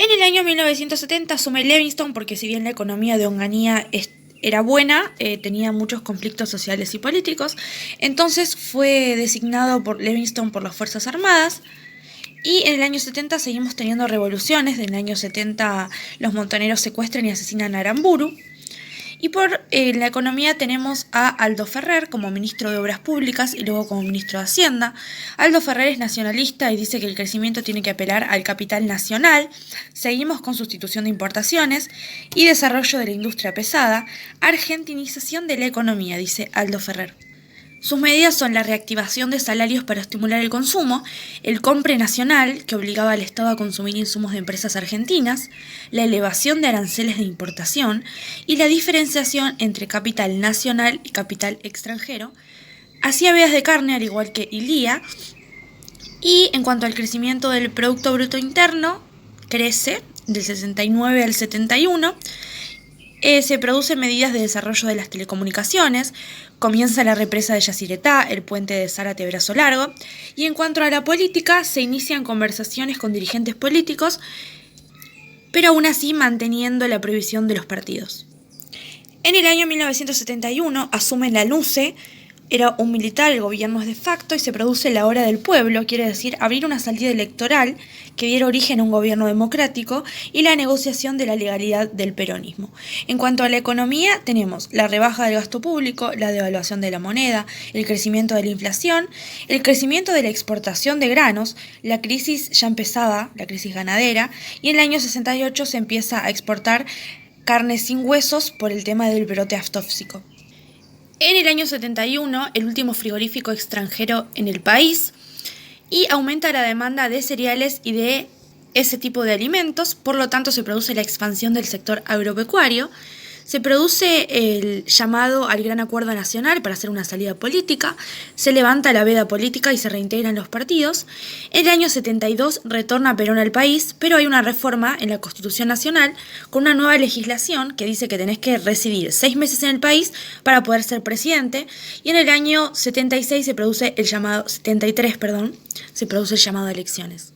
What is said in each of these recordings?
En el año 1970 asume Levingston porque si bien la economía de Onganía era buena, tenía muchos conflictos sociales y políticos, entonces fue designado por Levingston por las Fuerzas Armadas. Y en el año 70 seguimos teniendo revoluciones. En el año 70 los montoneros secuestran y asesinan a Aramburu. Y por la economía tenemos a Aldo Ferrer como ministro de Obras Públicas y luego como ministro de Hacienda. Aldo Ferrer es nacionalista y dice que el crecimiento tiene que apelar al capital nacional. Seguimos con sustitución de importaciones y desarrollo de la industria pesada. Argentinización de la economía, dice Aldo Ferrer. Sus medidas son la reactivación de salarios para estimular el consumo, el compre nacional, que obligaba al Estado a consumir insumos de empresas argentinas, la elevación de aranceles de importación y la diferenciación entre capital nacional y capital extranjero. Hacía veas de carne, al igual que Ilía. Y en cuanto al crecimiento del Producto Bruto Interno, crece del 69 al 71. Se producen medidas de desarrollo de las telecomunicaciones, comienza la represa de Yacyretá, el puente de Zárate-Brazo Largo, y en cuanto a la política, se inician conversaciones con dirigentes políticos, pero aún así manteniendo la prohibición de los partidos. En el año 1971 asume la LUCE, era un militar, el gobierno es de facto y se produce la hora del pueblo, quiere decir abrir una salida electoral que diera origen a un gobierno democrático y la negociación de la legalidad del peronismo. En cuanto a la economía, tenemos la rebaja del gasto público, la devaluación de la moneda, el crecimiento de la inflación, el crecimiento de la exportación de granos, la crisis ya empezaba, la crisis ganadera, y en el año 68 se empieza a exportar carne sin huesos por el tema del brote aftóxico. En el año 71, el último frigorífico extranjero en el país, y aumenta la demanda de cereales y de ese tipo de alimentos, por lo tanto se produce la expansión del sector agropecuario, se produce el llamado al Gran Acuerdo Nacional para hacer una salida política, se levanta la veda política y se reintegran los partidos. En el año 72 retorna Perón al país, pero hay una reforma en la Constitución Nacional con una nueva legislación que dice que tenés que residir 6 meses en el país para poder ser presidente, y en el año 76 se produce el llamado, 73, se produce el llamado a elecciones.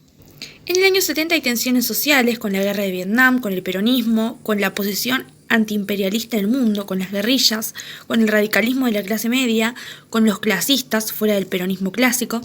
En el año 70 hay tensiones sociales con la guerra de Vietnam, con el peronismo, con la posición antiimperialista del mundo, con las guerrillas, con el radicalismo de la clase media, con los clasistas fuera del peronismo clásico.